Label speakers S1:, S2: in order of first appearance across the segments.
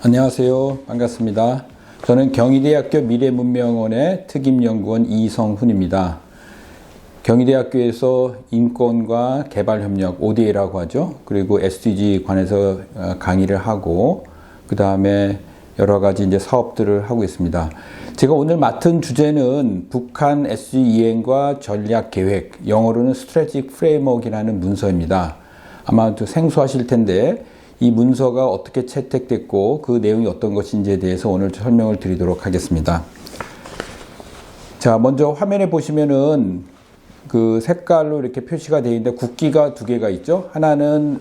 S1: 안녕하세요. 반갑습니다. 저는 경희대학교 미래문명원의 특임연구원 이성훈입니다. 경희대학교에서 인권과 개발협력, ODA라고 하죠. 그리고 SDG 관해서 강의를 하고, 그 다음에 여러 가지 이제 사업들을 하고 있습니다. 제가 오늘 맡은 주제는 북한 SDG 이행과 전략 계획, 영어로는 Strategic Framework이라는 문서입니다. 아마 좀 생소하실 텐데, 이 문서가 어떻게 채택됐고 그 내용이 어떤 것인지에 대해서 오늘 설명을 드리도록 하겠습니다. 자, 먼저 화면에 보시면은 그 색깔로 이렇게 표시가 되어 있는데 국기가 두 개가 있죠. 하나는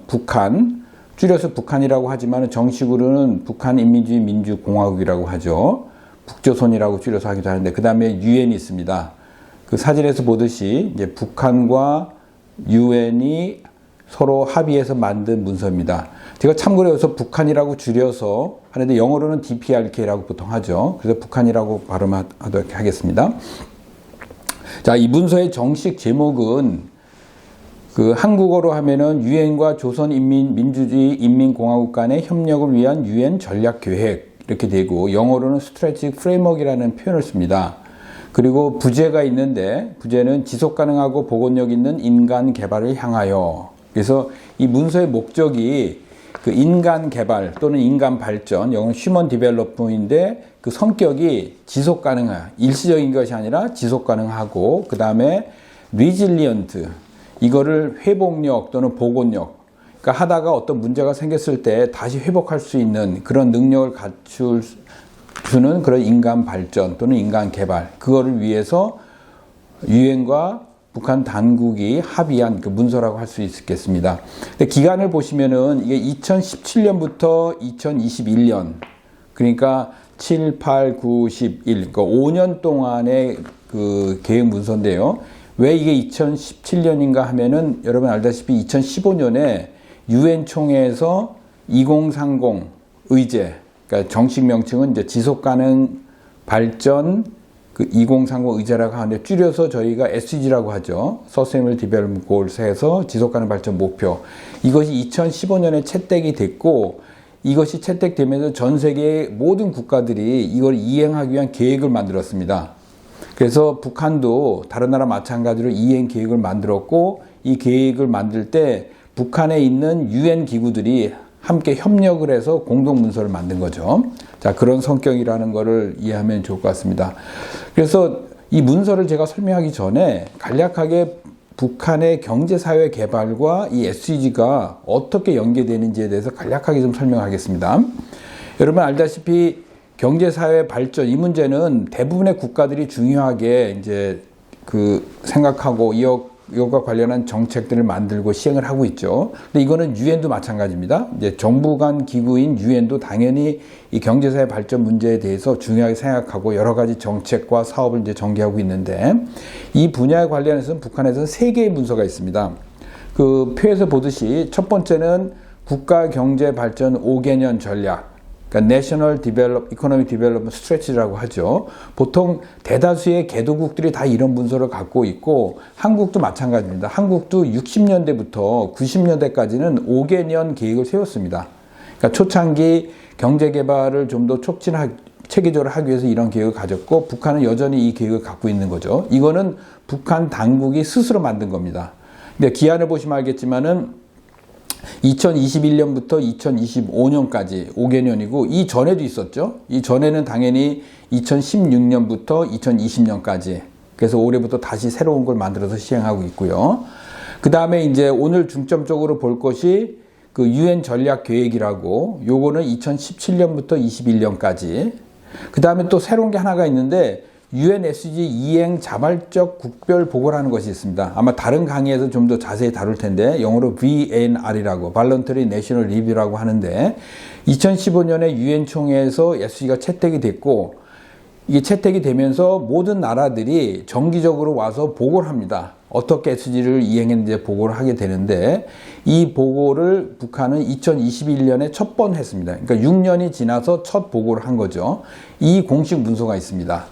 S1: 북한, 줄여서 북한이라고 하지만 정식으로는 북한인민주주의 민주공화국이라고 하죠. 북조선이라고 줄여서 하기도 하는데, 그 다음에 유엔이 있습니다. 그 사진에서 보듯이 이제 북한과 유엔이 서로 합의해서 만든 문서입니다. 제가 참고로 여기서 북한이라고 줄여서 하는데 영어로는 DPRK라고 보통 하죠. 그래서 북한이라고 발음하도록 하겠습니다. 자, 이 문서의 정식 제목은 그 한국어로 하면은 유엔과 조선인민민주주의 인민공화국 간의 협력을 위한 유엔 전략 계획 이렇게 되고, 영어로는 Strategic Framework이라는 표현을 씁니다. 그리고 부제가 있는데, 부제는 지속 가능하고 복원력 있는 인간 개발을 향하여. 그래서 이 문서의 목적이 그 인간 개발 또는 인간 발전, 영어는 휴먼 디벨롭먼트인데 그 성격이 지속 가능한, 일시적인 것이 아니라 지속 가능하고, 그 다음에 리질리언트, 이거를 회복력 또는 복원력, 그러니까 하다가 어떤 문제가 생겼을 때 다시 회복할 수 있는 그런 능력을 갖추는 그런 인간 발전 또는 인간 개발, 그거를 위해서 유엔과 북한 당국이 합의한 그 문서라고 할 수 있겠습니다. 근데 기간을 보시면은 이게 2017년부터 2021년, 그러니까 7, 8, 9, 11, 그러니까 5년 동안의 그 계획 문서인데요. 왜 이게 2017년인가 하면은 여러분 알다시피 2015년에 유엔 총회에서 2030 의제, 그러니까 정식 명칭은 이제 지속 가능 발전 그 2030 의제라고 하는데 줄여서 저희가 SDG라고 하죠. Sustainable Development Goals 해서 지속가능 발전 목표. 이것이 2015년에 채택이 됐고, 이것이 채택되면서 전 세계의 모든 국가들이 이걸 이행하기 위한 계획을 만들었습니다. 그래서 북한도 다른 나라 마찬가지로 이행 계획을 만들었고, 이 계획을 만들 때 북한에 있는 유엔 기구들이 함께 협력을 해서 공동 문서를 만든 거죠. 자, 그런 성격이라는 것을 이해하면 좋을 것 같습니다. 그래서 이 문서를 제가 설명하기 전에 간략하게 북한의 경제사회 개발과 이 SDG가 어떻게 연계되는지에 대해서 간략하게 좀 설명하겠습니다. 여러분 알다시피 경제사회 발전, 이 문제는 대부분의 국가들이 중요하게 이제 그 생각하고 이것과 관련한 정책들을 만들고 시행을 하고 있죠. 근데 이거는 유엔도 마찬가지입니다. 이제 정부 간 기구인 유엔도 당연히 이 경제사회 발전 문제에 대해서 중요하게 생각하고 여러 가지 정책과 사업을 이제 전개하고 있는데, 이 분야에 관련해서는 북한에서는 3개의 문서가 있습니다. 그 표에서 보듯이 첫 번째는 국가 경제 발전 5개년 전략, 그러니까 National Economic Development Strategy라고 하죠. 보통 대다수의 개도국들이 다 이런 문서를 갖고 있고, 한국도 마찬가지입니다. 한국도 60년대부터 90년대까지는 5개년 계획을 세웠습니다. 그러니까 초창기 경제개발을 좀 더 체계적으로 하기 위해서 이런 계획을 가졌고, 북한은 여전히 이 계획을 갖고 있는 거죠. 이거는 북한 당국이 스스로 만든 겁니다. 근데 기한을 보시면 알겠지만은 2021년부터 2025년까지 5개년이고, 이 전에도 있었죠. 이 전에는 당연히 2016년부터 2020년까지, 그래서 올해부터 다시 새로운 걸 만들어서 시행하고 있고요. 그 다음에 이제 오늘 중점적으로 볼 것이 그 유엔 전략 계획이라고, 요거는 2017년부터 21년까지. 그 다음에 또 새로운 게 하나가 있는데, 유엔 SDG 이행 자발적 국별 보고라는 것이 있습니다. 아마 다른 강의에서 좀 더 자세히 다룰 텐데, 영어로 VNR이라고, Voluntary National Review라고 하는데, 2015년에 유엔 총회에서 SDG가 채택이 됐고, 이게 채택이 되면서 모든 나라들이 정기적으로 와서 보고를 합니다. 어떻게 SDG를 이행했는지 보고를 하게 되는데, 이 보고를 북한은 2021년에 첫 번 했습니다. 그러니까 6년이 지나서 첫 보고를 한 거죠. 이 공식 문서가 있습니다.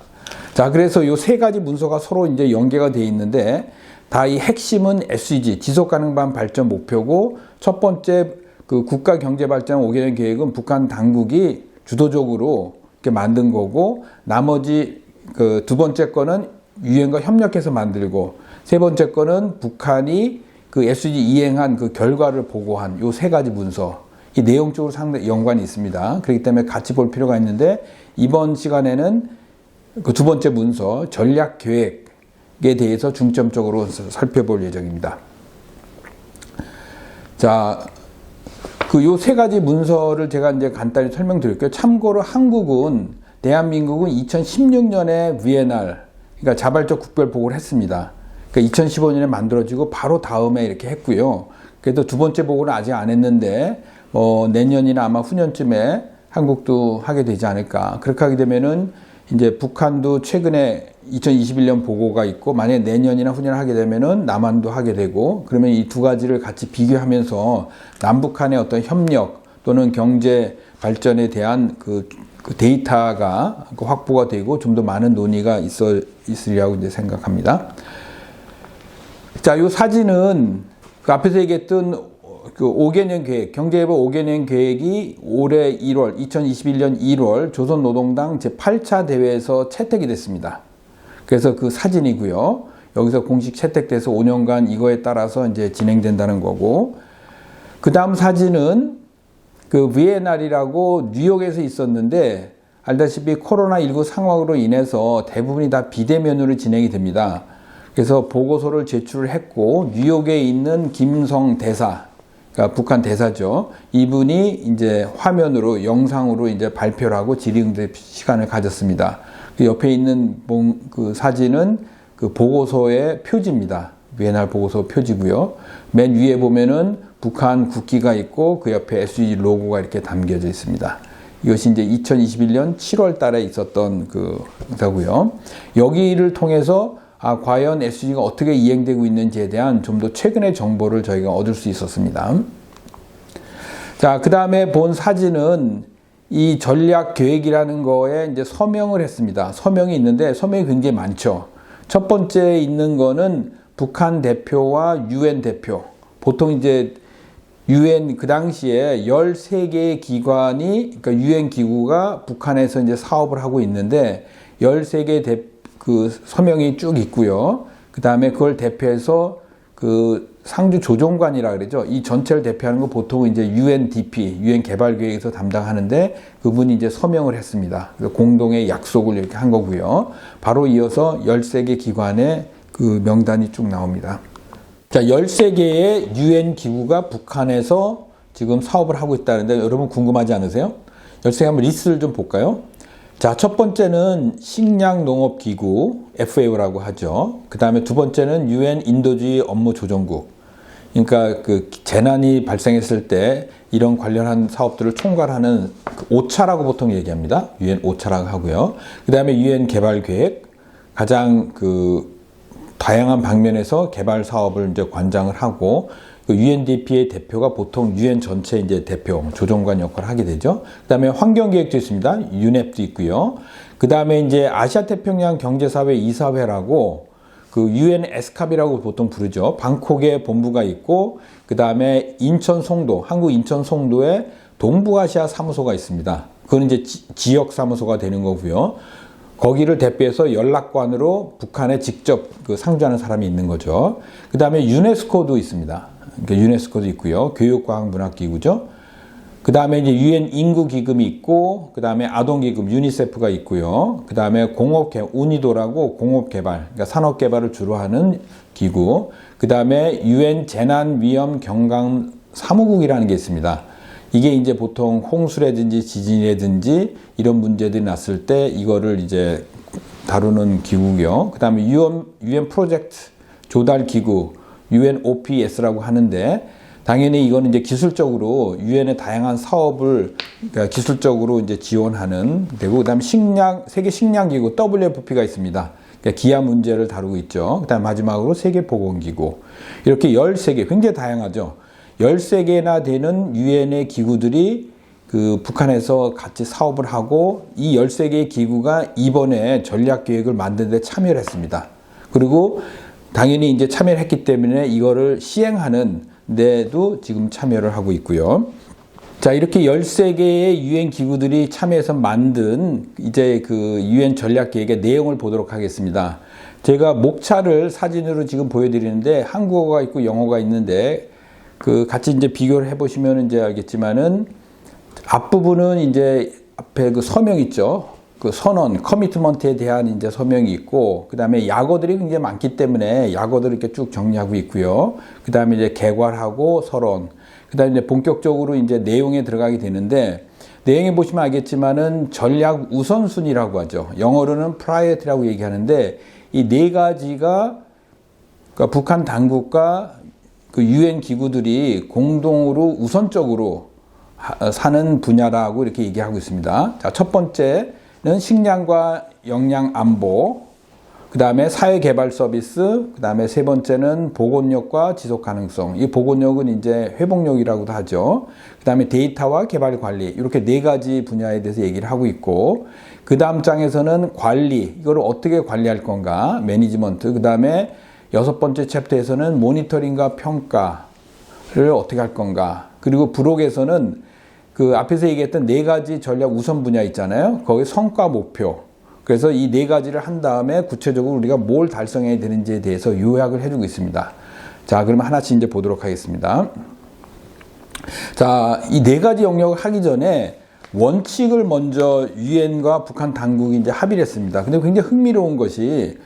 S1: 자, 그래서 이 3가지 문서가 서로 이제 연계가 되어 있는데, 다 이 핵심은 SDG, 지속가능한 발전 목표고, 첫 번째 그 국가경제발전 5개년 계획은 북한 당국이 주도적으로 이렇게 만든 거고, 나머지 그 두 번째 거는 유엔과 협력해서 만들고, 세 번째 거는 북한이 그 SDG 이행한 그 결과를 보고한 요 세 가지 문서. 이 내용적으로 상당히 연관이 있습니다. 그렇기 때문에 같이 볼 필요가 있는데, 이번 시간에는 그 두 번째 문서 전략 계획에 대해서 중점적으로 살펴볼 예정입니다. 자, 그 요 세 가지 문서를 제가 이제 간단히 설명드릴게요. 참고로 한국은, 대한민국은 2016년에 VNR, 그러니까 자발적 국별 보고를 했습니다. 그러니까 2015년에 만들어지고 바로 다음에 이렇게 했고요. 그래도 두 번째 보고는 아직 안 했는데, 내년이나 아마 후년쯤에 한국도 하게 되지 않을까. 그렇게 하게 되면은 이제 북한도 최근에 2021년 보고가 있고, 만약에 내년이나 후년에 하게 되면은 남한도 하게 되고, 그러면 이 두 가지를 같이 비교하면서 남북한의 어떤 협력 또는 경제 발전에 대한 그 데이터가 확보가 되고 좀 더 많은 논의가 있으리라고 이제 생각합니다. 자, 요 사진은 그 앞에서 얘기했던 그 5개년 계획, 경제개발 5개년 계획이 올해 1월, 2021년 1월 조선노동당 제8차 대회에서 채택이 됐습니다. 그래서 그 사진이고요. 여기서 공식 채택돼서 5년간 이거에 따라서 이제 진행된다는 거고, 그 다음 사진은 그 VNR이라고 뉴욕에서 있었는데, 알다시피 코로나19 상황으로 인해서 대부분이 다 비대면으로 진행이 됩니다. 그래서 보고서를 제출을 했고, 뉴욕에 있는 김성 대사, 그러니까 북한 대사죠. 이분이 이제 화면으로, 영상으로 이제 발표를 하고 질의응답 시간을 가졌습니다. 그 옆에 있는 그 사진은 그 보고서의 표지입니다. VNR 보고서 표지고요. 맨 위에 보면은 북한 국기가 있고 그 옆에 SDG 로고가 이렇게 담겨져 있습니다. 이것이 이제 2021년 7월 달에 있었던 그 거고요. 여기를 통해서 과연 SDG가 어떻게 이행되고 있는지에 대한 좀 더 최근의 정보를 저희가 얻을 수 있었습니다. 자, 그 다음에 본 사진은 이 전략 계획이라는 거에 이제 서명을 했습니다. 서명이 있는데 서명이 굉장히 많죠. 첫 번째 있는 거는 북한 대표와 UN 대표. 보통 이제 UN 그 당시에 13개의 기관이, 그러니까 UN 기구가 북한에서 이제 사업을 하고 있는데 13개 그 서명이 쭉 있고요. 그 다음에 그걸 대표해서 그 상주 조정관이라 그러죠. 이 전체를 대표하는 거 보통 이제 UNDP, UN 개발계획에서 담당하는데 그분이 이제 서명을 했습니다. 그래서 공동의 약속을 이렇게 한 거고요. 바로 이어서 13개 기관의 그 명단이 쭉 나옵니다. 자, 13개의 UN 기구가 북한에서 지금 사업을 하고 있다는데 여러분 궁금하지 않으세요? 13개 한번 리스트를 좀 볼까요? 자, 첫 번째는 식량농업기구, FAO라고 하죠. 그 다음에 두 번째는 UN 인도주의 업무조정국. 그러니까 그 재난이 발생했을 때 이런 관련한 사업들을 총괄하는 오차라고 보통 얘기합니다. UN 오차라고 하고요. 그 다음에 UN 개발계획, 가장 그 다양한 방면에서 개발 사업을 이제 관장을 하고, 그 UNDP의 대표가 보통 UN 전체 이제 대표, 조정관 역할을 하게 되죠. 그 다음에 환경계획도 있습니다. UNEP도 있고요. 그 다음에 이제 아시아태평양 경제사회 이사회라고 그 UN 에스캅이라고 보통 부르죠. 방콕에 본부가 있고, 그 다음에 인천 송도, 한국 인천 송도에 동북아시아 사무소가 있습니다. 그건 이제 지역 사무소가 되는 거고요. 거기를 대표해서 연락관으로 북한에 직접 그 상주하는 사람이 있는 거죠. 그 다음에 유네스코도 있습니다. 그러니까 유네스코도 있고요. 교육과학문화기구죠. 그 다음에 이제 UN 인구기금이 있고, 그 다음에 아동기금 유니세프가 있고요. 그 다음에 우니도라고 공업개발, 그러니까 산업개발을 주로 하는 기구. 그 다음에 UN 재난위험경감사무국이라는 게 있습니다. 이게 이제 보통 홍수라든지 지진이라든지 이런 문제들이 났을 때 이거를 이제 다루는 기구고요. 그 다음에 UN 프로젝트 조달기구, UNOPS라고 하는데, 당연히 이거는 이제 기술적으로 유엔의 다양한 사업을 그러니까 기술적으로 이제 지원하는 되고, 그다음에 세계 식량기구 WFP가 있습니다. 그러니까 기아 문제를 다루고 있죠. 그다음 마지막으로 세계보건기구. 이렇게 13개, 굉장히 다양하죠. 13개나 되는 유엔의 기구들이 그 북한에서 같이 사업을 하고, 이 13개의 기구가 이번에 전략계획을 만드는 데 참여를 했습니다. 그리고 당연히 이제 참여를 했기 때문에 이거를 시행하는 데도 지금 참여를 하고 있고요. 자, 이렇게 13개의 유엔 기구들이 참여해서 만든 이제 그 유엔 전략 계획의 내용을 보도록 하겠습니다. 제가 목차를 사진으로 지금 보여드리는데 한국어가 있고 영어가 있는데 그 같이 이제 비교를 해보시면 이제 알겠지만은 앞부분은 이제 앞에 그 서명 있죠. 그 선언, 커미트먼트에 대한 이제 서명이 있고, 그 다음에 약어들이 굉장히 많기 때문에 약어들을 이렇게 쭉 정리하고 있고요. 그 다음에 이제 개괄하고 서론, 그 다음에 이제 본격적으로 이제 내용에 들어가게 되는데, 내용에 보시면 알겠지만은 전략 우선순위라고 하죠. 영어로는 priority라고 얘기하는데, 이 네 가지가 그러니까 북한 당국과 그 유엔 기구들이 공동으로 우선적으로 사는 분야라고 이렇게 얘기하고 있습니다. 자, 첫 번째는 식량과 영양 안보, 그 다음에 사회개발 서비스, 그 다음에 세 번째는 보건력과 지속 가능성. 이 보건력은 이제 회복력이라고도 하죠. 그 다음에 데이터와 개발 관리. 이렇게 네 가지 분야에 대해서 얘기를 하고 있고, 그 다음 장에서는 관리. 이걸 어떻게 관리할 건가? 매니지먼트. 그 다음에 여섯 번째 챕터에서는 모니터링과 평가를 어떻게 할 건가? 그리고 부록에서는 그 앞에서 얘기했던 네 가지 전략 우선 분야 있잖아요. 거기 성과 목표. 그래서 이 네 가지를 한 다음에 구체적으로 우리가 뭘 달성해야 되는지에 대해서 요약을 해주고 있습니다. 자, 그러면 하나씩 이제 보도록 하겠습니다. 자, 이 네 가지 영역을 하기 전에 원칙을 먼저 유엔과 북한 당국이 이제 합의를 했습니다. 근데 굉장히 흥미로운 것이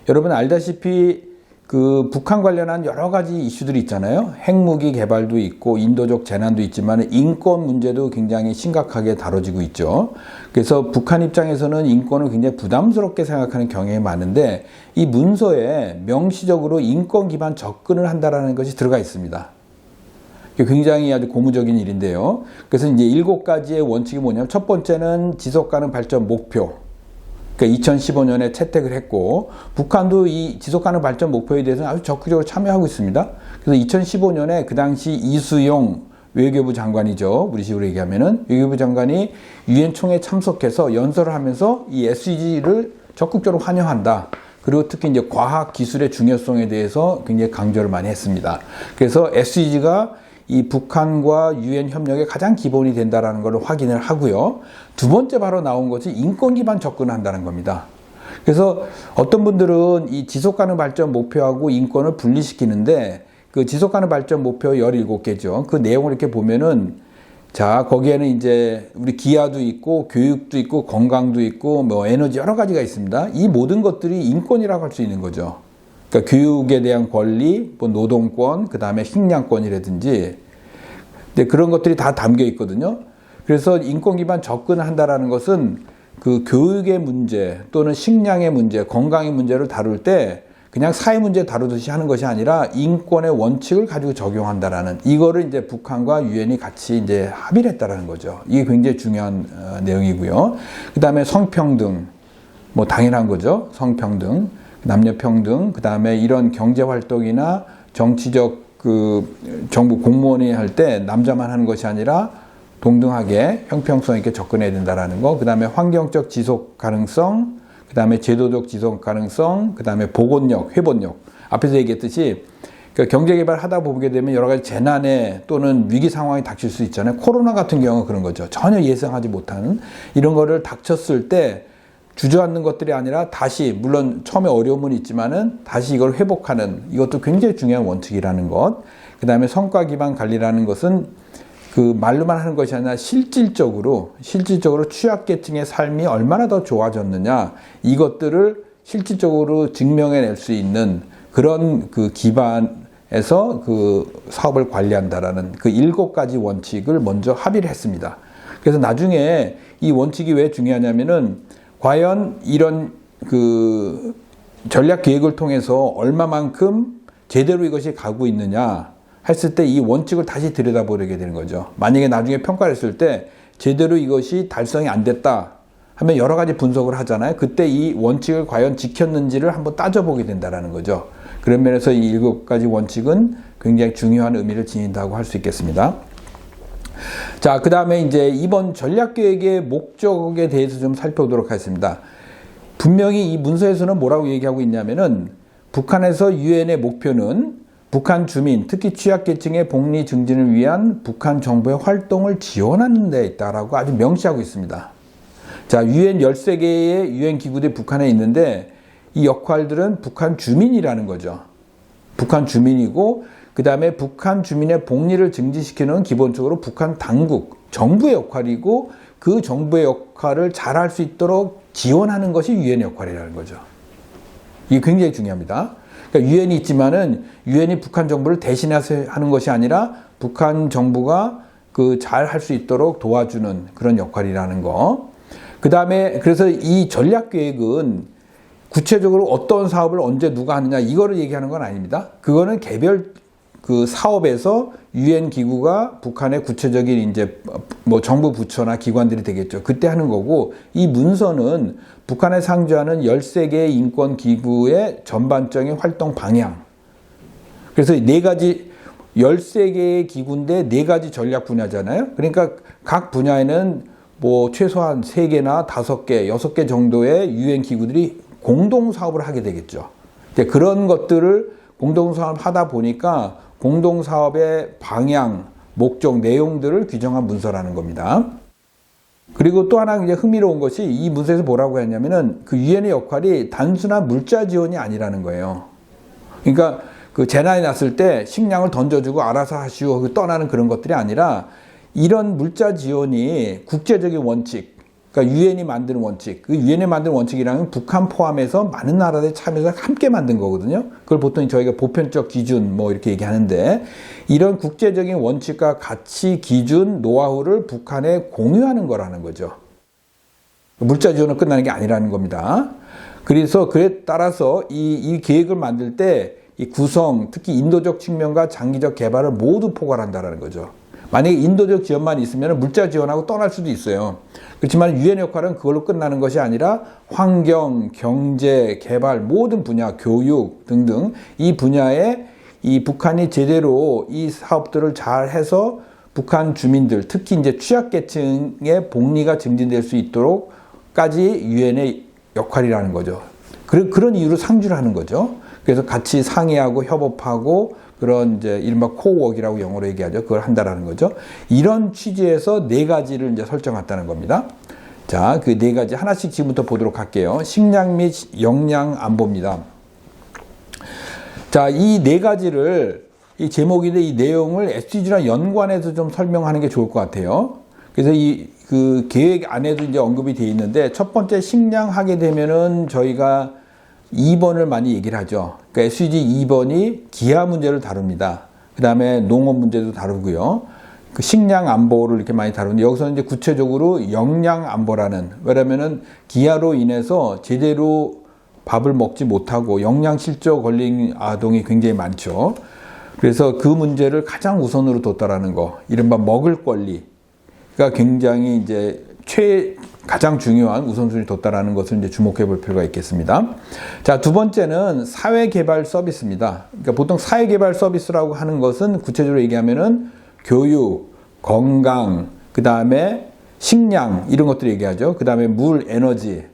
S1: 여러분 알다시피 그 북한 관련한 여러 가지 이슈들이 있잖아요. 핵무기 개발도 있고 인도적 재난도 있지만 인권 문제도 굉장히 심각하게 다뤄지고 있죠. 그래서 북한 입장에서는 인권을 굉장히 부담스럽게 생각하는 경향이 많은데 이 문서에 명시적으로 인권 기반 접근을 한다라는 것이 들어가 있습니다. 굉장히 아주 고무적인 일인데요. 그래서 이제 7가지의 원칙이 뭐냐면 첫 번째는 지속가능 발전 목표. 그러니까 2015년에 채택을 했고 북한도 이 지속가능 발전 목표에 대해서는 아주 적극적으로 참여하고 있습니다. 그래서 2015년에 그 당시 이수용 외교부 장관이죠. 우리식으로 얘기하면은 외교부 장관이 유엔 총회에 참석해서 연설을 하면서 이 SDG를 적극적으로 환영한다. 그리고 특히 이제 과학 기술의 중요성에 대해서 굉장히 강조를 많이 했습니다. 그래서 SDG가 이 북한과 유엔 협력의 가장 기본이 된다라는 걸 확인을 하고요. 두 번째 바로 나온 것이 인권 기반 접근을 한다는 겁니다. 그래서 어떤 분들은 이 지속가능 발전 목표하고 인권을 분리시키는데 그 지속가능 발전 목표 17개죠. 그 내용을 이렇게 보면은 자, 거기에는 이제 우리 기아도 있고 교육도 있고 건강도 있고 뭐 에너지 여러 가지가 있습니다. 이 모든 것들이 인권이라고 할 수 있는 거죠. 그러니까 교육에 대한 권리, 뭐 노동권, 그 다음에 식량권이라든지, 근데 그런 것들이 다 담겨 있거든요. 그래서 인권 기반 접근을 한다라는 것은 그 교육의 문제 또는 식량의 문제, 건강의 문제를 다룰 때 그냥 사회 문제 다루듯이 하는 것이 아니라 인권의 원칙을 가지고 적용한다라는 이거를 이제 북한과 유엔이 같이 이제 합의를 했다라는 거죠. 이게 굉장히 중요한 내용이고요. 그 다음에 성평등, 뭐 당연한 거죠. 성평등. 남녀평등, 그 다음에 이런 경제활동이나 정치적 그 정부 공무원이 할 때 남자만 하는 것이 아니라 동등하게 형평성 있게 접근해야 된다라는 거, 그 다음에 환경적 지속 가능성, 그 다음에 제도적 지속 가능성, 그 다음에 보건력, 회복력. 앞에서 얘기했듯이 그러니까 경제개발 하다 보게 되면 여러 가지 재난에 또는 위기 상황이 닥칠 수 있잖아요. 코로나 같은 경우는 그런 거죠. 전혀 예상하지 못하는 이런 거를 닥쳤을 때 주저앉는 것들이 아니라 다시 물론 처음에 어려움은 있지만은 다시 이걸 회복하는 이것도 굉장히 중요한 원칙이라는 것. 그 다음에 성과 기반 관리라는 것은 그 말로만 하는 것이 아니라 실질적으로 취약계층의 삶이 얼마나 더 좋아졌느냐 이것들을 실질적으로 증명해낼 수 있는 그런 그 기반에서 그 사업을 관리한다라는 그 7가지 원칙을 먼저 합의를 했습니다. 그래서 나중에 이 원칙이 왜 중요하냐면은 과연 이런 그 전략 계획을 통해서 얼마만큼 제대로 이것이 가고 있느냐 했을 때 이 원칙을 다시 들여다보게 되는 거죠. 만약에 나중에 평가를 했을 때 제대로 이것이 달성이 안 됐다 하면 여러 가지 분석을 하잖아요. 그때 이 원칙을 과연 지켰는지를 한번 따져보게 된다는 거죠. 그런 면에서 이 7가지 원칙은 굉장히 중요한 의미를 지닌다고 할 수 있겠습니다. 자, 그 다음에 이제 이번 전략계획의 목적에 대해서 좀 살펴보도록 하겠습니다. 분명히 이 문서에서는 뭐라고 얘기하고 있냐면은 북한에서 유엔의 목표는 북한 주민, 특히 취약계층의 복리 증진을 위한 북한 정부의 활동을 지원하는 데 있다라고 아주 명시하고 있습니다. 자, 유엔 13개의 유엔 기구들이 북한에 있는데 이 역할들은 북한 주민이라는 거죠. 북한 주민이고 그 다음에 북한 주민의 복리를 증진시키는 기본적으로 북한 당국, 정부의 역할이고 그 정부의 역할을 잘할 수 있도록 지원하는 것이 유엔의 역할이라는 거죠. 이게 굉장히 중요합니다. 그러니까 유엔이 있지만은 유엔이 북한 정부를 대신해서 하는 것이 아니라 북한 정부가 그 잘 할 수 있도록 도와주는 그런 역할이라는 거. 그 다음에 그래서 이 전략 계획은 구체적으로 어떤 사업을 언제 누가 하느냐 이거를 얘기하는 건 아닙니다. 그거는 개별 그 사업에서 유엔 기구가 북한의 구체적인 이제 뭐 정부 부처나 기관들이 되겠죠. 그때 하는 거고 이 문서는 북한에 상주하는 13개의 인권 기구의 전반적인 활동 방향. 그래서 4가지 13개의 기구인데 4가지 전략 분야잖아요. 그러니까 각 분야에는 뭐 최소한 3개나 5개, 6개 정도의 유엔 기구들이 공동 사업을 하게 되겠죠. 그런 것들을 공동 사업을 하다 보니까 공동 사업의 방향, 목적, 내용들을 규정한 문서라는 겁니다. 그리고 또 하나 이제 흥미로운 것이 이 문서에서 뭐라고 했냐면은 그 유엔의 역할이 단순한 물자 지원이 아니라는 거예요. 그러니까 그 재난이 났을 때 식량을 던져주고 알아서 하시오 하고 떠나는 그런 것들이 아니라 이런 물자 지원이 국제적인 원칙, 그러니까 유엔이 만드는 원칙, 그 유엔이 만드는 원칙이라는 북한 포함해서 많은 나라들이 참여해서 함께 만든 거거든요. 그걸 보통 저희가 보편적 기준 뭐 이렇게 얘기하는데 이런 국제적인 원칙과 가치, 기준, 노하우를 북한에 공유하는 거라는 거죠. 물자 지원은 끝나는 게 아니라는 겁니다. 그래서 그에 따라서 이 계획을 만들 때 이 구성, 특히 인도적 측면과 장기적 개발을 모두 포괄한다는 거죠. 만약에 인도적 지원만 있으면 물자 지원하고 떠날 수도 있어요. 그렇지만 유엔 역할은 그걸로 끝나는 것이 아니라 환경, 경제, 개발 모든 분야, 교육 등등 이 분야에 이 북한이 제대로 이 사업들을 잘 해서 북한 주민들, 특히 이제 취약계층의 복리가 증진될 수 있도록까지 유엔의 역할이라는 거죠. 그런 이유로 상주를 하는 거죠. 그래서 같이 상의하고 협업하고 그런 이제 이른바 코워크라고 영어로 얘기하죠. 그걸 한다라는 거죠. 이런 취지에서 4가지를 이제 설정했다는 겁니다. 자, 그 4가지 하나씩 지금부터 보도록 할게요. 식량 및 영양 안보입니다. 자, 이 4가지를 이 제목인데 이 내용을 SDG랑 연관해서 좀 설명하는 게 좋을 것 같아요. 그래서 그 계획 안에도 이제 언급이 되어 있는데 첫 번째 식량 하게 되면은 저희가 2번을 많이 얘기를 하죠. 그러니까 SDG 2번이 기아 문제를 다룹니다. 그 다음에 농업 문제도 다루고요. 그 식량 안보를 이렇게 많이 다루는데 여기서 이제 구체적으로 영양 안보라는, 왜냐면은 기아로 인해서 제대로 밥을 먹지 못하고 영양 실조 걸린 아동이 굉장히 많죠. 그래서 그 문제를 가장 우선으로 뒀다라는 거, 이른바 먹을 권리가 굉장히 이제 가장 중요한 우선순위 뒀다라는 것을 이제 주목해 볼 필요가 있겠습니다. 자, 두 번째는 사회개발 서비스입니다. 그러니까 보통 사회개발 서비스라고 하는 것은 구체적으로 얘기하면은 교육, 건강, 그 다음에 식량, 이런 것들 얘기하죠. 그 다음에 물, 에너지.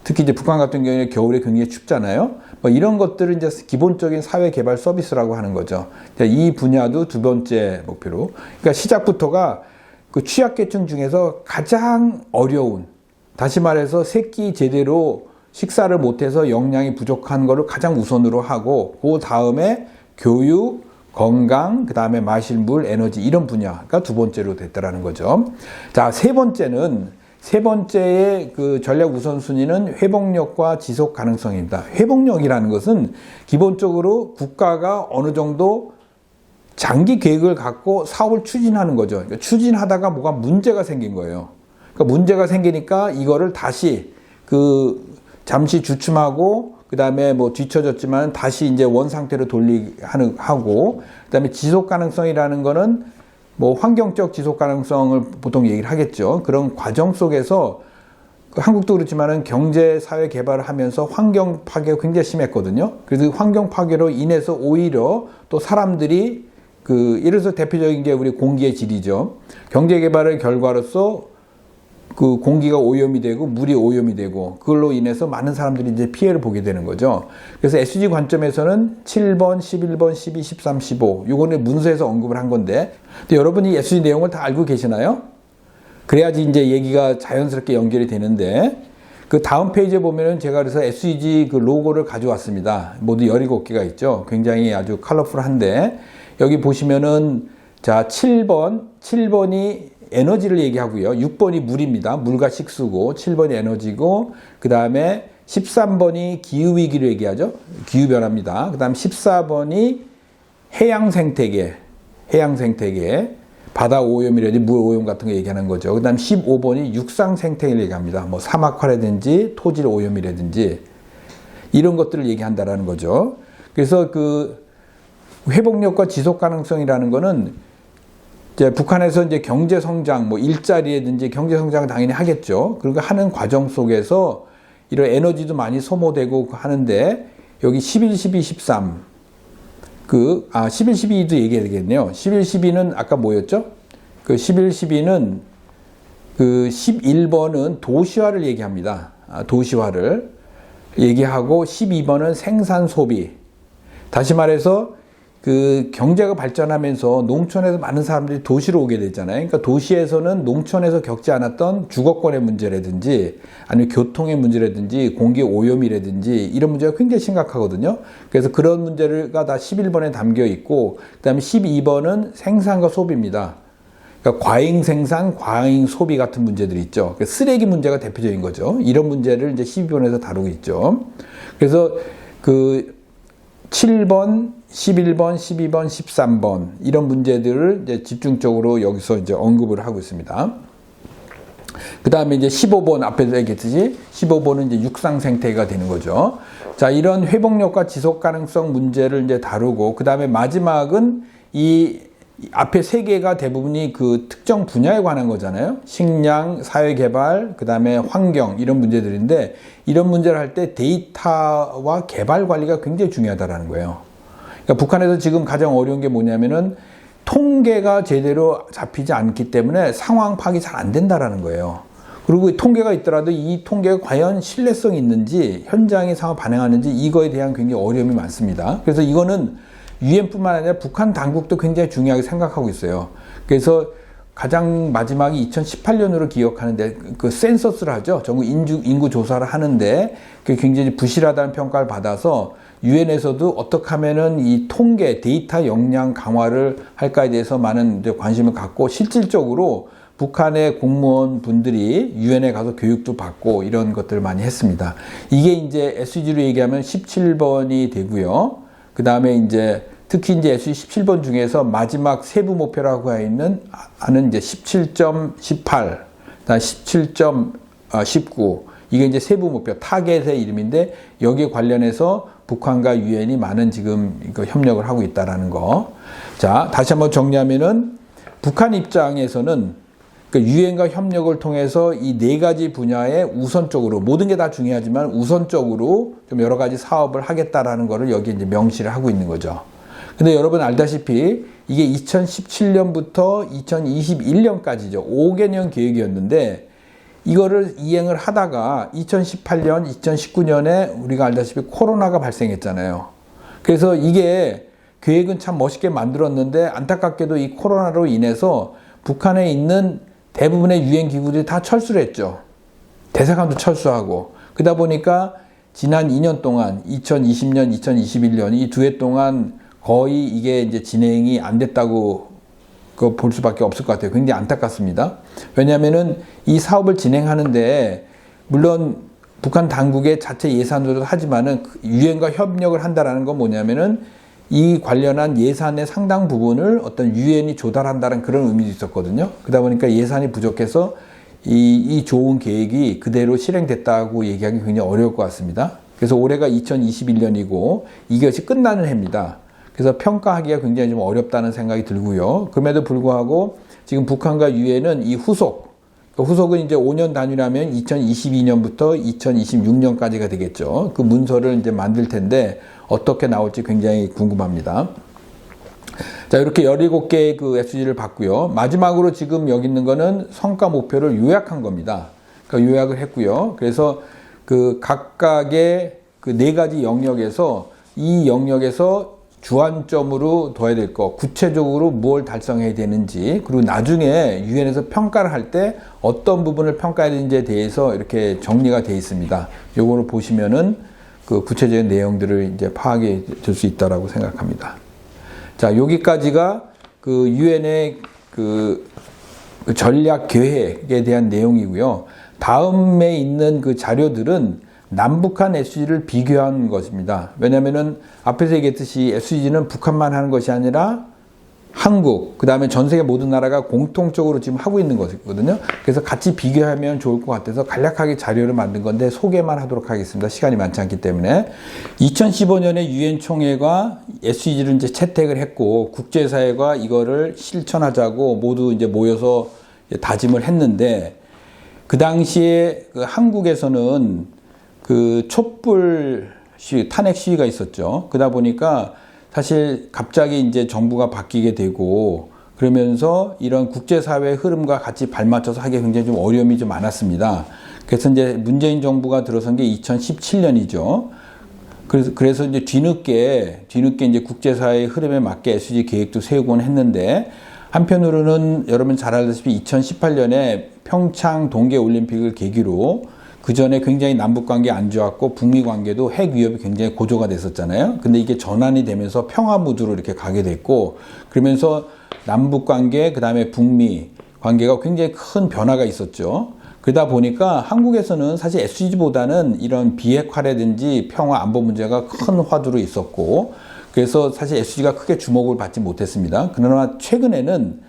S1: 특히 이제 북한 같은 경우에 겨울에 굉장히 춥잖아요. 뭐 이런 것들을 이제 기본적인 사회개발 서비스라고 하는 거죠. 이 분야도 두 번째 목표로. 그러니까 시작부터가 그 취약계층 중에서 가장 어려운, 다시 말해서 새끼 제대로 식사를 못해서 영양이 부족한 거를 가장 우선으로 하고 그 다음에 교육, 건강, 그 다음에 마실 물, 에너지 이런 분야가 두 번째로 됐다라는 거죠. 자, 세 번째의 그 전략 우선순위는 회복력과 지속 가능성입니다. 회복력이라는 것은 기본적으로 국가가 어느 정도 장기 계획을 갖고 사업을 추진하는 거죠. 그러니까 추진하다가 뭐가 문제가 생긴 거예요. 그러니까 문제가 생기니까 이거를 다시 잠시 주춤하고 그 다음에 뭐 뒤처졌지만 다시 이제 원 상태로 하고 그 다음에 지속 가능성이라는 거는 뭐 환경적 지속 가능성을 보통 얘기를 하겠죠. 그런 과정 속에서 한국도 그렇지만은 경제 사회 개발을 하면서 환경 파괴가 굉장히 심했거든요. 그래서 환경 파괴로 인해서 오히려 또 사람들이 예를 들어서 대표적인 게 우리 공기의 질이죠. 경제 개발의 결과로서 그 공기가 오염이 되고 물이 오염이 되고 그걸로 인해서 많은 사람들이 이제 피해를 보게 되는 거죠. 그래서 SDG 관점에서는 7번, 11번, 12, 13, 15 요거는 문서에서 언급을 한 건데 근데 여러분이 이 SDG 내용을 다 알고 계시나요? 그래야지 이제 얘기가 자연스럽게 연결이 되는데 그 다음 페이지에 보면은 제가 그래서 SDG 그 로고를 가져왔습니다. 모두 17개가 있죠. 굉장히 아주 컬러풀한데 여기 보시면은 자 7번이 에너지를 얘기하고요. 6번이 물입니다. 물과 식수고 7번이 에너지고 그 다음에 13번이 기후위기를 얘기하죠. 기후변화입니다. 그 다음 14번이 해양생태계 바다 오염이라든지 물 오염 같은 거 얘기하는 거죠. 그 다음 15번이 육상생태계를 얘기합니다. 뭐 사막화라든지 토질 오염이라든지 이런 것들을 얘기한다라는 거죠. 그래서 그 회복력과 지속 가능성이라는 거는 이제 북한에서 이제 경제 성장, 뭐 일자리라든지 경제 성장을 당연히 하겠죠. 그리고 하는 과정 속에서 이런 에너지도 많이 소모되고 하는데 여기 11, 12, 13 11, 12도 얘기해야 되겠네요. 11, 12는 아까 뭐였죠? 그 11, 12는 그 11번은 도시화를 얘기합니다. 도시화를 얘기하고 12번은 생산 소비. 다시 말해서 그 경제가 발전하면서 농촌에서 많은 사람들이 도시로 오게 되잖아요. 그러니까 도시에서는 농촌에서 겪지 않았던 주거권의 문제라든지 아니면 교통의 문제라든지 공기 오염이라든지 이런 문제가 굉장히 심각하거든요. 그래서 그런 문제가 다 11번에 담겨 있고 그다음에 12번은 생산과 소비입니다. 그러니까 과잉 생산, 과잉 소비 같은 문제들이 있죠. 쓰레기 문제가 대표적인 거죠. 이런 문제를 이제 12번에서 다루고 있죠. 그래서 그 7번, 11번, 12번, 13번 이런 문제들을 이제 집중적으로 여기서 이제 언급을 하고 있습니다. 그 다음에 이제 15번 앞에서 얘기했듯이 15번은 이제 육상 생태계가 되는 거죠. 자, 이런 회복력과 지속 가능성 문제를 이제 다루고 그 다음에 마지막은 이 앞에 세 개가 대부분이 그 특정 분야에 관한 거잖아요. 식량, 사회개발, 그 다음에 환경 이런 문제들인데 이런 문제를 할 때 데이터와 개발 관리가 굉장히 중요하다는 거예요. 그러니까 북한에서 지금 가장 어려운 게 뭐냐면은 통계가 제대로 잡히지 않기 때문에 상황 파악이 잘 안 된다라는 거예요. 그리고 통계가 있더라도 이 통계가 과연 신뢰성이 있는지 현장의 상황 반영하는지 이거에 대한 굉장히 어려움이 많습니다. 그래서 이거는 유엔뿐만 아니라 북한 당국도 굉장히 중요하게 생각하고 있어요. 그래서 가장 마지막이 2018년으로 기억하는데 그 센서스를 하죠. 전국 인구 조사를 하는데 그게 굉장히 부실하다는 평가를 받아서 유엔에서도 어떻게 하면은 이 통계 데이터 역량 강화를 할까에 대해서 많은 관심을 갖고 실질적으로 북한의 공무원 분들이 유엔에 가서 교육도 받고 이런 것들을 많이 했습니다. 이게 이제 SDG로 얘기하면 17번이 되고요. 그 다음에 이제 특히 이제 SDG 17번 중에서 마지막 세부 목표라고 하는 이제 17.18, 17.19 이게 이제 세부 목표 타겟의 이름인데 여기에 관련해서 북한과 유엔이 많은 지금 이거 협력을 하고 있다라는 거. 자, 다시 한번 정리하면은 북한 입장에서는 그 유엔과 협력을 통해서 이 네 가지 분야에 우선적으로 모든 게 다 중요하지만 우선적으로 좀 여러 가지 사업을 하겠다라는 거를 여기 이제 명시를 하고 있는 거죠. 근데 여러분 알다시피 이게 2017년부터 2021년까지죠. 5개년 계획이었는데 이거를 이행을 하다가 2018년, 2019년에 우리가 알다시피 코로나가 발생했잖아요. 그래서 이게 계획은 참 멋있게 만들었는데 안타깝게도 이 코로나로 인해서 북한에 있는 대부분의 유엔 기구들이 다 철수를 했죠. 대사관도 철수하고. 그러다 보니까 지난 2년 동안 2020년, 2021년 이 두 해 동안 거의 이게 이제 진행이 안 됐다고 볼 수밖에 없을 것 같아요. 굉장히 안타깝습니다. 왜냐하면은 이 사업을 진행하는데 물론 북한 당국의 자체 예산으로도 하지만은 유엔과 협력을 한다라는 건 뭐냐면은 이 관련한 예산의 상당 부분을 어떤 유엔이 조달한다는 그런 의미도 있었거든요. 그러다 보니까 예산이 부족해서 이 좋은 계획이 그대로 실행됐다고 얘기하기 굉장히 어려울 것 같습니다. 그래서 올해가 2021년이고 이것이 끝나는 해입니다. 그래서 평가하기가 굉장히 좀 어렵다는 생각이 들고요. 그럼에도 불구하고 지금 북한과 유엔은 이 후속은 이제 5년 단위라면 2022년부터 2026년까지가 되겠죠. 그 문서를 이제 만들 텐데 어떻게 나올지 굉장히 궁금합니다. 자, 자, 이렇게 17개의 그 SDG를 봤고요. 마지막으로 지금 여기 있는 거는 성과 목표를 요약한 겁니다. 그러니까 요약을 했고요. 그래서 그 각각의 그 4가지 영역에서 이 영역에서 주안점으로 둬야 될 거, 구체적으로 뭘 달성해야 되는지, 그리고 나중에 유엔에서 평가를 할 때 어떤 부분을 평가해야 되는지에 대해서 이렇게 정리가 되어 있습니다. 요거를 보시면은 그 구체적인 내용들을 이제 파악해 줄 수 있다라고 생각합니다. 자, 여기까지가 그 유엔의 그 전략 계획에 대한 내용이고요. 다음에 있는 그 자료들은 남북한 SDG를 비교한 것입니다. 왜냐면은 앞에서 얘기했듯이 SDG는 북한만 하는 것이 아니라 한국, 그 다음에 전 세계 모든 나라가 공통적으로 지금 하고 있는 것이거든요. 그래서 같이 비교하면 좋을 것 같아서 간략하게 자료를 만든 건데 소개만 하도록 하겠습니다. 시간이 많지 않기 때문에. 2015년에 유엔 총회가 SDG를 이제 채택을 했고 국제사회가 이거를 실천하자고 모두 이제 모여서 다짐을 했는데 그 당시에 그 한국에서는 그 촛불 시위, 탄핵 시위가 있었죠. 그러다 보니까 사실 갑자기 이제 정부가 바뀌게 되고 그러면서 이런 국제사회의 흐름과 같이 발맞춰서 하기에 굉장히 좀 어려움이 좀 많았습니다. 그래서 이제 문재인 정부가 들어선 게 2017년이죠. 그래서 이제 뒤늦게 이제 국제사회의 흐름에 맞게 SDG 계획도 세우곤 했는데 한편으로는 여러분 잘 알다시피 2018년에 평창 동계올림픽을 계기로 그 전에 굉장히 남북 관계 안 좋았고 북미 관계도 핵 위협이 굉장히 고조가 됐었잖아요. 근데 이게 전환이 되면서 평화 무드로 이렇게 가게 됐고 그러면서 남북 관계 그다음에 북미 관계가 굉장히 큰 변화가 있었죠. 그러다 보니까 한국에서는 사실 SDG보다는 이런 비핵화라든지 평화 안보 문제가 큰 화두로 있었고 그래서 사실 SDG가 크게 주목을 받지 못했습니다. 그러나 최근에는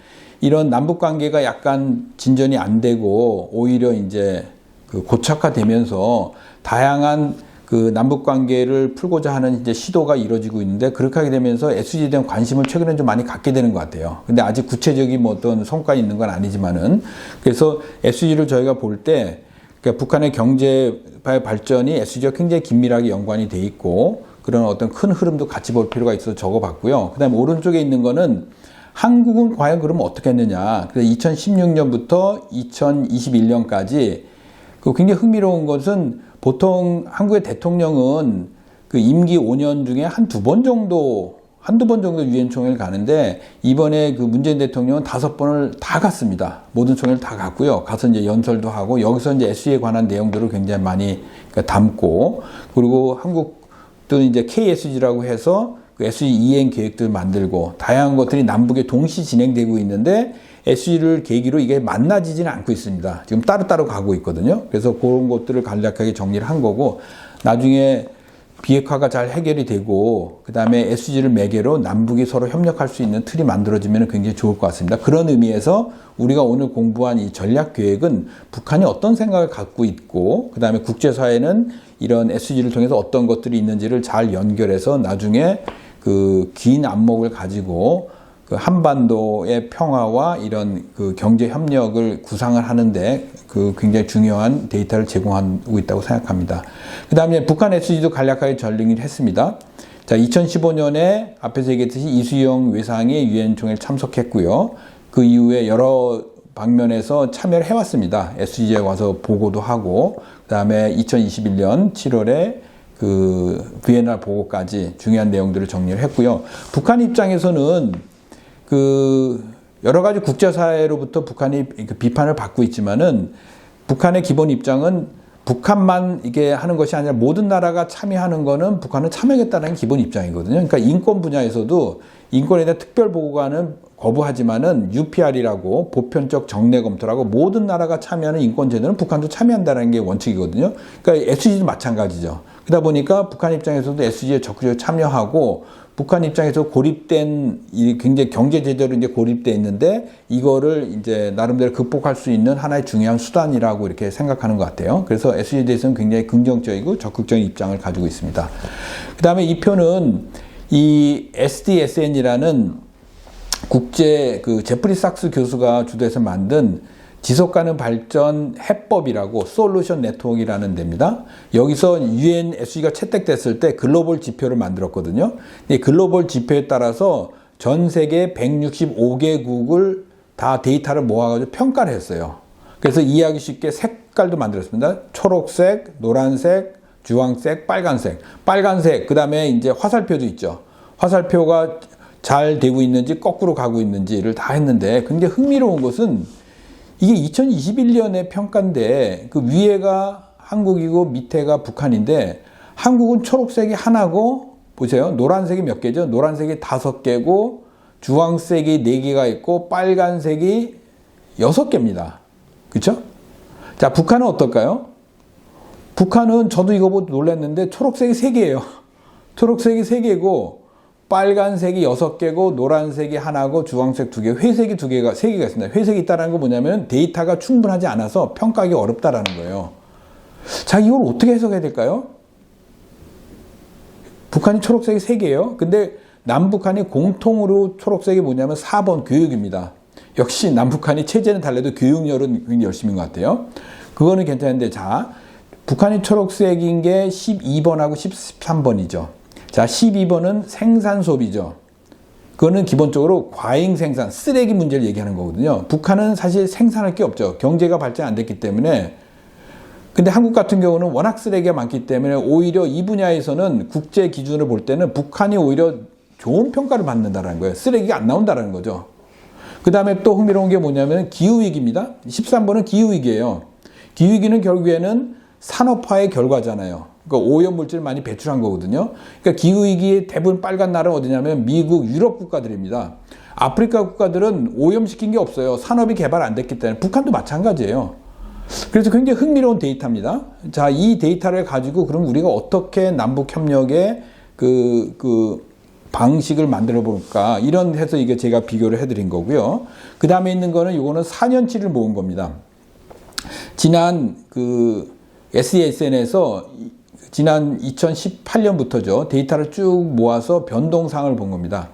S1: 이런 남북 관계가 약간 진전이 안 되고 오히려 이제 그 고착화되면서 다양한 그 남북 관계를 풀고자 하는 이제 시도가 이루어지고 있는데 그렇게 하게 되면서 SDG에 대한 관심을 최근에 좀 많이 갖게 되는 것 같아요. 근데 아직 구체적인 뭐 어떤 성과가 있는 건 아니지만은 그래서 SDG를 저희가 볼 때 그러니까 북한의 경제 발전이 SDG와 굉장히 긴밀하게 연관이 돼 있고 그런 어떤 큰 흐름도 같이 볼 필요가 있어서 적어봤고요. 그다음에 오른쪽에 있는 거는 한국은 과연 그러면 어떻게 했느냐. 그래서 2016년부터 2021년까지 그 굉장히 흥미로운 것은 보통 한국의 대통령은 그 임기 5년 중에 한두 번 정도 유엔 총회를 가는데 이번에 그 문재인 대통령은 5번을 다 갔습니다. 모든 총회를 다 갔고요. 가서 이제 연설도 하고 여기서 이제 SDG에 관한 내용들을 굉장히 많이 담고 그리고 한국도 이제 KSG라고 해서 그 SDG 이행 계획들 만들고 다양한 것들이 남북에 동시 진행되고 있는데 SDG를 계기로 이게 만나지지는 않고 있습니다. 지금 따로따로 가고 있거든요. 그래서 그런 것들을 간략하게 정리를 한 거고 나중에 비핵화가 잘 해결이 되고 그 다음에 SDG를 매개로 남북이 서로 협력할 수 있는 틀이 만들어지면 굉장히 좋을 것 같습니다. 그런 의미에서 우리가 오늘 공부한 이 전략 계획은 북한이 어떤 생각을 갖고 있고 그 다음에 국제사회는 이런 SDG를 통해서 어떤 것들이 있는지를 잘 연결해서 나중에 그 긴 안목을 가지고 그 한반도의 평화와 이런 그 경제 협력을 구상을 하는데 그 굉장히 중요한 데이터를 제공하고 있다고 생각합니다. 그 다음에 북한 SDG도 간략하게 정리를 했습니다. 자, 2015년에 앞에서 얘기했듯이 이수영 외상이 유엔 총회에 참석했고요. 그 이후에 여러 방면에서 참여를 해왔습니다. SDG에 와서 보고도 하고, 그 다음에 2021년 7월에 그 비엔나 보고까지 중요한 내용들을 정리를 했고요. 북한 입장에서는 그 여러 가지 국제사회로부터 북한이 비판을 받고 있지만은 북한의 기본 입장은 북한만 이게 하는 것이 아니라 모든 나라가 참여하는 거는 북한은 참여하겠다는 기본 입장이거든요. 그러니까 인권 분야에서도 인권에 대한 특별 보고관은 거부하지만은 UPR이라고 보편적 정례 검토라고 모든 나라가 참여하는 인권 제도는 북한도 참여한다는 게 원칙이거든요. 그러니까 SDG도 마찬가지죠. 그러다 보니까 북한 입장에서도 SDG에 적극적으로 참여하고 북한 입장에서 고립된 굉장히 경제 제재로 이제 고립돼 있는데 이거를 이제 나름대로 극복할 수 있는 하나의 중요한 수단이라고 이렇게 생각하는 것 같아요. 그래서 SDG에 대해서는 굉장히 긍정적이고 적극적인 입장을 가지고 있습니다. 그 다음에 이 표는 이 SDSN이라는 국제 그 제프리 sak스 교수가 주도해서 만든 지속가능 발전 해법이라고 솔루션 네트워크라는 데입니다. 여기서 UN SDG가 채택됐을 때 글로벌 지표를 만들었거든요. 이 글로벌 지표에 따라서 전 세계 165개국을 다 데이터를 모아가지고 평가를 했어요. 그래서 이해하기 쉽게 색깔도 만들었습니다. 초록색, 노란색, 주황색, 빨간색. 빨간색, 그 다음에 이제 화살표도 있죠. 화살표가 잘 되고 있는지 거꾸로 가고 있는지를 다 했는데 굉장히 흥미로운 것은 이게 2021년의 평가인데 그 위에가 한국이고 밑에가 북한인데 한국은 초록색이 하나고 보세요. 노란색이 몇 개죠? 노란색이 5개고 주황색이 4개가 있고 빨간색이 6개입니다. 그렇죠? 자, 북한은 어떨까요? 북한은 저도 이거 보고 놀랐는데 초록색이 3개예요. 초록색이 3개고 빨간색이 6개고 노란색이 하나고 주황색 2개, 회색이 3개가 있습니다. 회색이 있다는 건 뭐냐면 데이터가 충분하지 않아서 평가하기 어렵다라는 거예요. 자, 이걸 어떻게 해석해야 될까요? 북한이 초록색이 3개예요. 근데 남북한이 공통으로 초록색이 뭐냐면 4번 교육입니다. 역시 남북한이 체제는 달라도 교육열은 굉장히 열심인 것 같아요. 그거는 괜찮은데, 자, 북한이 초록색인 게 12번하고 13번이죠. 자, 12번은 생산 소비죠. 그거는 기본적으로 과잉 생산, 쓰레기 문제를 얘기하는 거거든요. 북한은 사실 생산할 게 없죠. 경제가 발전 안 됐기 때문에. 근데 한국 같은 경우는 워낙 쓰레기가 많기 때문에 오히려 이 분야에서는 국제 기준을 볼 때는 북한이 오히려 좋은 평가를 받는다는 거예요. 쓰레기가 안 나온다는 거죠. 그 다음에 또 흥미로운 게 뭐냐면 기후위기입니다. 13번은 기후위기예요. 기후위기는 결국에는 산업화의 결과잖아요. 그러니까 오염물질을 많이 배출한 거거든요. 그러니까 기후위기의 대부분 빨간 날은 어디냐면 미국, 유럽 국가들입니다. 아프리카 국가들은 오염시킨 게 없어요. 산업이 개발 안 됐기 때문에. 북한도 마찬가지예요. 그래서 굉장히 흥미로운 데이터입니다. 자, 이 데이터를 가지고 그럼 우리가 어떻게 남북 협력의 방식을 만들어 볼까? 이런 해서 이게 제가 비교를 해드린 거고요. 그 다음에 있는 거는 이거는 4년치를 모은 겁니다. 지난 SESN에서 지난 2018년부터죠. 데이터를 쭉 모아서 변동상을 본 겁니다.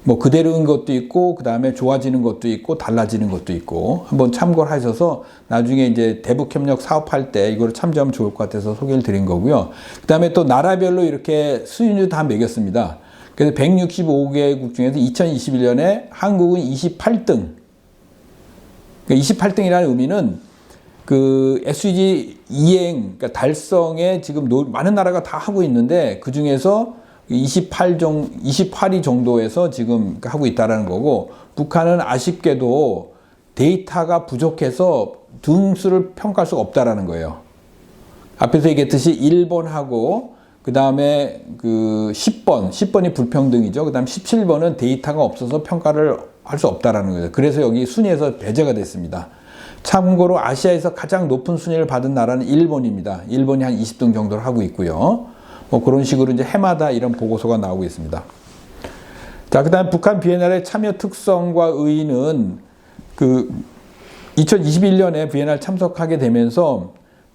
S1: 뭐 그대로인 것도 있고, 그 다음에 좋아지는 것도 있고, 달라지는 것도 있고, 한번 참고를 하셔서 나중에 이제 대북협력 사업할 때 이걸 참조하면 좋을 것 같아서 소개를 드린 거고요. 그 다음에 또 나라별로 이렇게 수준을 다 매겼습니다. 그래서 165개국 중에서 2021년에 한국은 28등. 28등이라는 의미는 그 SDG 이행, 그러니까 달성에 지금 많은 나라가 다 하고 있는데 그 중에서 28위 정도에서 지금 하고 있다는 거고, 북한은 아쉽게도 데이터가 부족해서 등수를 평가할 수가 없다는 거예요. 앞에서 얘기했듯이 1번하고 그 다음에 10번이 불평등이죠. 그 다음 17번은 데이터가 없어서 평가를 할 수 없다는 거예요. 그래서 여기 순위에서 배제가 됐습니다. 참고로 아시아에서 가장 높은 순위를 받은 나라는 일본입니다. 일본이 한 20등 정도를 하고 있고요. 뭐 그런 식으로 이제 해마다 이런 보고서가 나오고 있습니다. 자, 그 다음 북한 비엔날의 참여 특성과 의의는 2021년에 비엔날 참석하게 되면서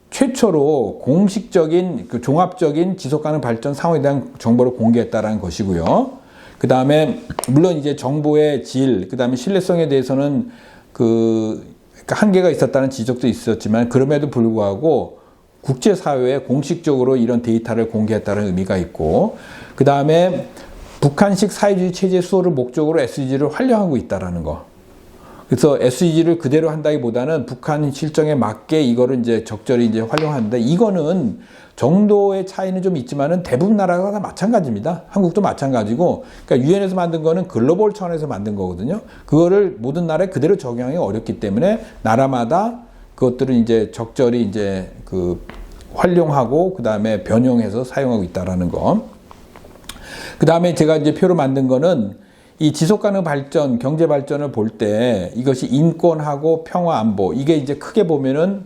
S1: 최초로 공식적인 종합적인 지속가능 발전 상황에 대한 정보를 공개했다는 것이고요. 그 다음에 물론 이제 정보의 질, 그 다음에 신뢰성에 대해서는 한계가 있었다는 지적도 있었지만 그럼에도 불구하고 국제사회에 공식적으로 이런 데이터를 공개했다는 의미가 있고, 그 다음에 북한식 사회주의 체제 수호를 목적으로 SDG를 활용하고 있다는 거. 그래서 SDG를 그대로 한다기보다는 북한 실정에 맞게 이거를 이제 적절히 이제 활용하는데, 이거는 정도의 차이는 좀 있지만은 대부분 나라가 다 마찬가지입니다. 한국도 마찬가지고, 그러니까 유엔에서 만든 거는 글로벌 차원에서 만든 거거든요. 그거를 모든 나라에 그대로 적용하기 어렵기 때문에 나라마다 그것들은 이제 적절히 이제 활용하고 그 다음에 변형해서 사용하고 있다라는 거. 그 다음에 제가 이제 표로 만든 거는 이 지속가능 발전, 경제 발전을 볼 때 이것이 인권하고 평화 안보, 이게 이제 크게 보면은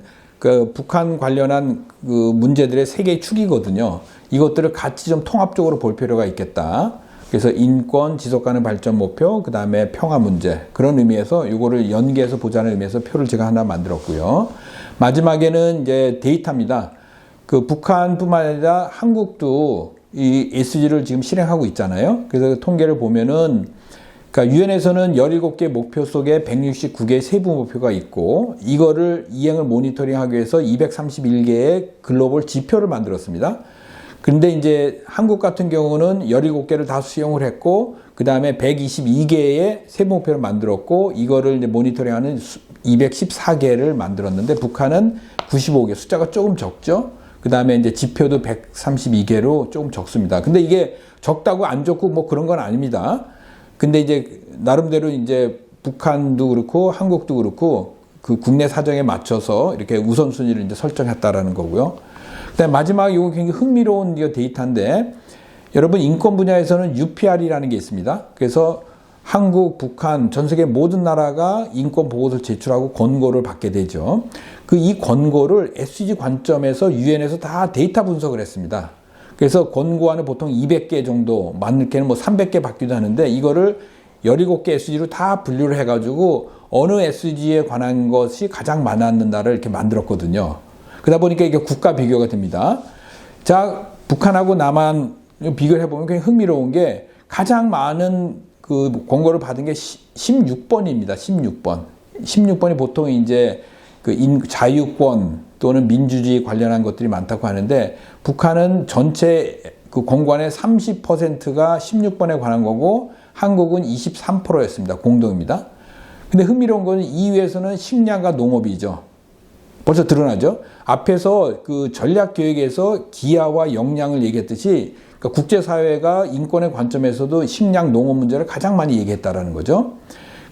S1: 북한 관련한 문제들의 세 개의 축이거든요. 이것들을 같이 좀 통합적으로 볼 필요가 있겠다. 그래서 인권, 지속가능 발전 목표, 그 다음에 평화 문제, 그런 의미에서 이거를 연계해서 보자는 의미에서 표를 제가 하나 만들었고요. 마지막에는 이제 데이터입니다. 북한뿐만 아니라 한국도 이 SDG를 지금 실행하고 있잖아요. 그래서 통계를 보면은, 그러니까 유엔에서는 17개 목표 속에 169개의 세부 목표가 있고, 이거를 이행을 모니터링하기 위해서 231개의 글로벌 지표를 만들었습니다. 그런데 이제 한국 같은 경우는 17개를 다 수용을 했고, 그 다음에 122개의 세부 목표를 만들었고, 이거를 이제 모니터링하는 214개를 만들었는데, 북한은 95개, 숫자가 조금 적죠? 그 다음에 이제 지표도 132개로 조금 적습니다. 근데 이게 적다고 안 좋고 뭐 그런 건 아닙니다. 근데 이제 나름대로 이제 북한도 그렇고 한국도 그렇고 그 국내 사정에 맞춰서 이렇게 우선순위를 이제 설정했다라는 거고요. 그다음에 마지막 이거 굉장히 흥미로운 데이터인데, 여러분 인권 분야에서는 UPR이라는 게 있습니다. 그래서 한국, 북한, 전 세계 모든 나라가 인권 보고서를 제출하고 권고를 받게 되죠. 이 권고를 SDG 관점에서 유엔에서 다 데이터 분석을 했습니다. 그래서 권고안을 보통 200개 정도, 많게는 뭐 300개 받기도 하는데, 이거를 17개 SDG로 다 분류를 해가지고 어느 SDG에 관한 것이 가장 많았는가를 이렇게 만들었거든요. 그러다 보니까 이게 국가 비교가 됩니다. 자, 북한하고 남한 비교를 해보면 굉장히 흥미로운 게, 가장 많은 그 권고를 받은 게 16번입니다. 16번. 16번이 보통 이제 그 자유권 또는 민주주의 관련한 것들이 많다고 하는데, 북한은 전체 그 권고안의 30%가 16번에 관한 거고, 한국은 23%였습니다. 공동입니다. 근데 흥미로운 것은 2위에서는 식량과 농업이죠. 벌써 드러나죠? 앞에서 그 전략교육에서 기아와 역량을 얘기했듯이, 그러니까 국제사회가 인권의 관점에서도 식량, 농업 문제를 가장 많이 얘기했다라는 거죠.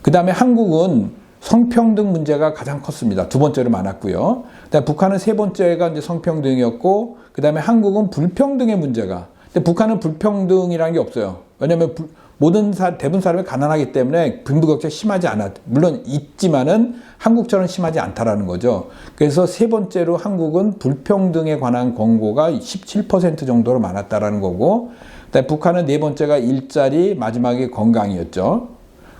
S1: 그 다음에 한국은 성평등 문제가 가장 컸습니다. 두 번째로 많았고요. 그다음에 북한은 세 번째가 이제 성평등이었고, 그 다음에 한국은 불평등의 문제가. 근데 북한은 불평등이라는 게 없어요. 왜냐하면 대부분 사람이 가난하기 때문에 빈부격차가 심하지 않아. 물론 있지만은 한국처럼 심하지 않다라는 거죠. 그래서 세 번째로 한국은 불평등에 관한 권고가 17% 정도로 많았다라는 거고, 그다음에 북한은 네 번째가 일자리, 마지막에 건강이었죠.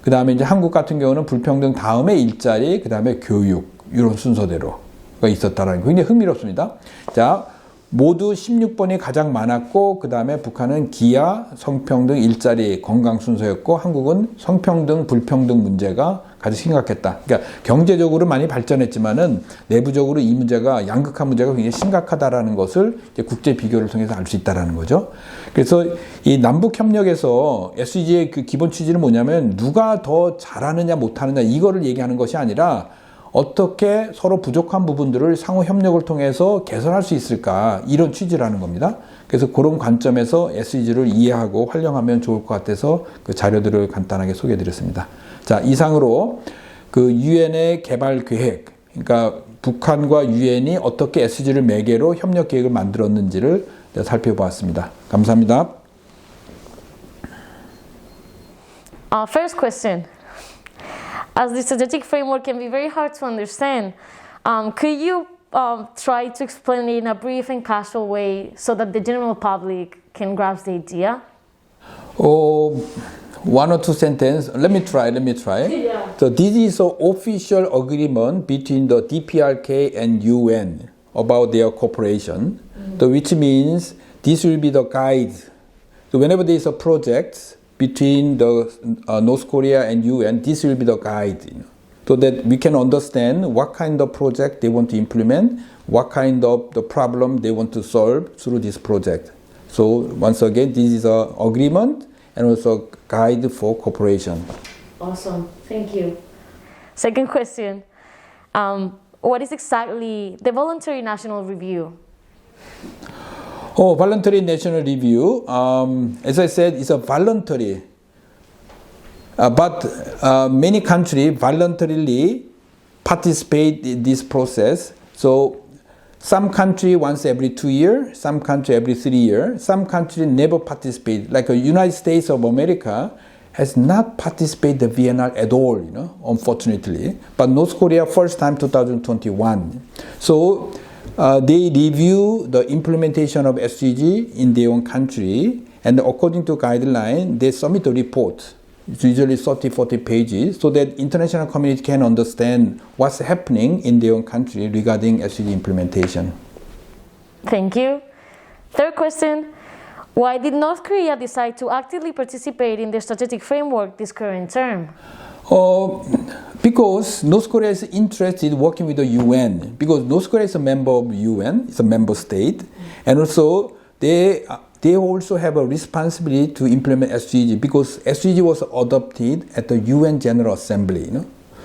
S1: 그 다음에 이제 한국 같은 경우는 불평등 다음에 일자리, 그 다음에 교육, 이런 순서대로가 있었다라는 거. 굉장히 흥미롭습니다. 자, 모두 16번이 가장 많았고, 그 다음에 북한은 기아, 성평등, 일자리, 건강 순서였고, 한국은 성평등, 불평등 문제가 가장 심각했다. 그러니까 경제적으로 많이 발전했지만은 내부적으로 이 문제가, 양극화 문제가 굉장히 심각하다라는 것을 이제 국제 비교를 통해서 알 수 있다라는 거죠. 그래서 이 남북 협력에서 SDG의 그 기본 취지는 뭐냐면, 누가 더 잘하느냐 못하느냐 이거를 얘기하는 것이 아니라, 어떻게 서로 부족한 부분들을 상호 협력을 통해서 개선할 수 있을까, 이런 취지라는 겁니다. 그래서 그런 관점에서 SDG를 이해하고 활용하면 좋을 것 같아서 그 자료들을 간단하게 소개해 드렸습니다. 자, 이상으로 그 유엔의 개발 계획, 그러니까 북한과 유엔이 어떻게 SDG를 매개로 협력 계획을 만들었는지를 살펴보았습니다. 감사합니다.
S2: First question. As the strategic framework can be very hard to understand, could you try to explain it in a brief and casual way so that the general public can grasp the idea?
S1: One or two sentences. Let me try.
S2: Yeah.
S1: So this is an official agreement between the DPRK and UN about their cooperation, so which means this will be the guide. So whenever there is a project between the North Korea and UN, this will be the guide, so that we can understand what kind of project they want to implement, what kind of the problem they want to solve through this project. So once again, this is an agreement and also guide for cooperation.
S2: Awesome, thank you. Second question, what is exactly the Voluntary National Review?
S1: Voluntary National Review, as I said, it's a voluntary, but many countries voluntarily participate in this process. So some country once every 2 years, some country every 3 years, some country never participate. Like the United States of America has not participated in the VNR at all, unfortunately. But North Korea first time 2021. So they review the implementation of SDG in their own country, and according to guideline, they submit a report. It's usually 30-40 pages, so that international community can understand what's happening in their own country regarding SDG implementation.
S2: Thank you. Third question, why did North Korea decide to actively participate in the strategic framework this current term?
S1: Because North Korea is interested in working with the UN. Because North Korea is a member of UN, it's a member state, and also they also have a responsibility to implement SDG because SDG was adopted at the UN General Assembly.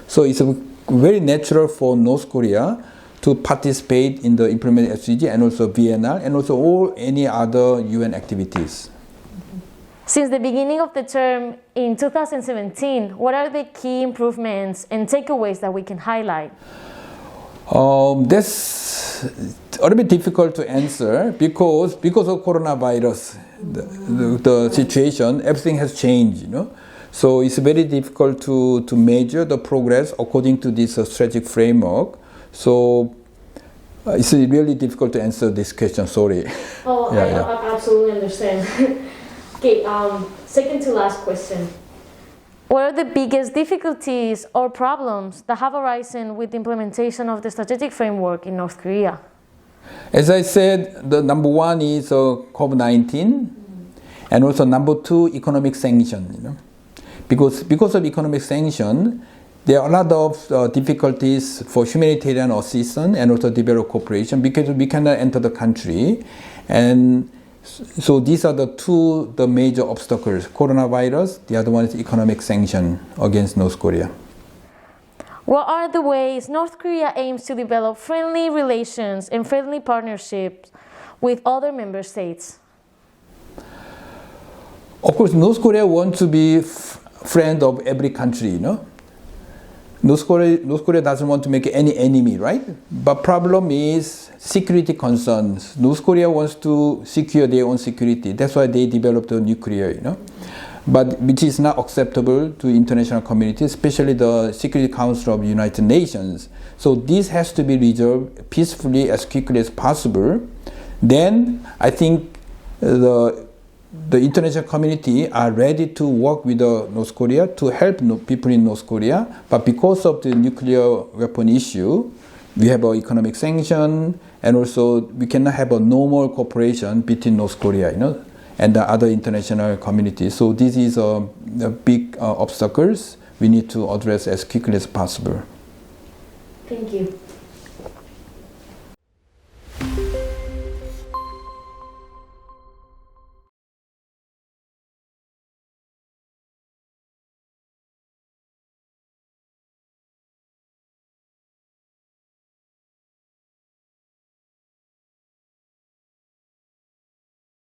S1: So it's very natural for North Korea to participate in the implementation SDG and also VNR and also any other UN activities.
S2: Since the beginning of the term in 2017, what are the key improvements and takeaways that we can highlight?
S1: That's a little bit difficult to answer because of coronavirus, the situation, everything has changed. So it's very difficult to measure the progress according to this strategic framework. So it's really difficult to answer this question. Sorry.
S2: Oh, I absolutely understand. Okay, second to last question. What are the biggest difficulties or problems that have arisen with the implementation of the strategic framework in North Korea?
S1: As I said, the number one is COVID-19, and also number two, economic sanction. Because of economic sanction, there are a lot of difficulties for humanitarian assistance and also development cooperation because we cannot enter the country. And so these are the major obstacles. Coronavirus, the other one is economic sanction against North Korea.
S2: What are the ways North Korea aims to develop friendly relations and friendly partnerships with other member states?
S1: Of course, North Korea wants to be friend of every country, North Korea doesn't want to make any enemy, right? But problem is security concerns. North Korea wants to secure their own security. That's why they developed the nuclear, But which is not acceptable to international community, especially the Security Council of the United Nations. So this has to be resolved peacefully as quickly as possible. Then I think the international community are ready to work with North Korea to help people in North Korea. But because of the nuclear weapon issue, we have an economic sanction, and also we cannot have a normal cooperation between North Korea, and the other international communities. So this is a big obstacles we need to address as quickly as possible.
S2: Thank you.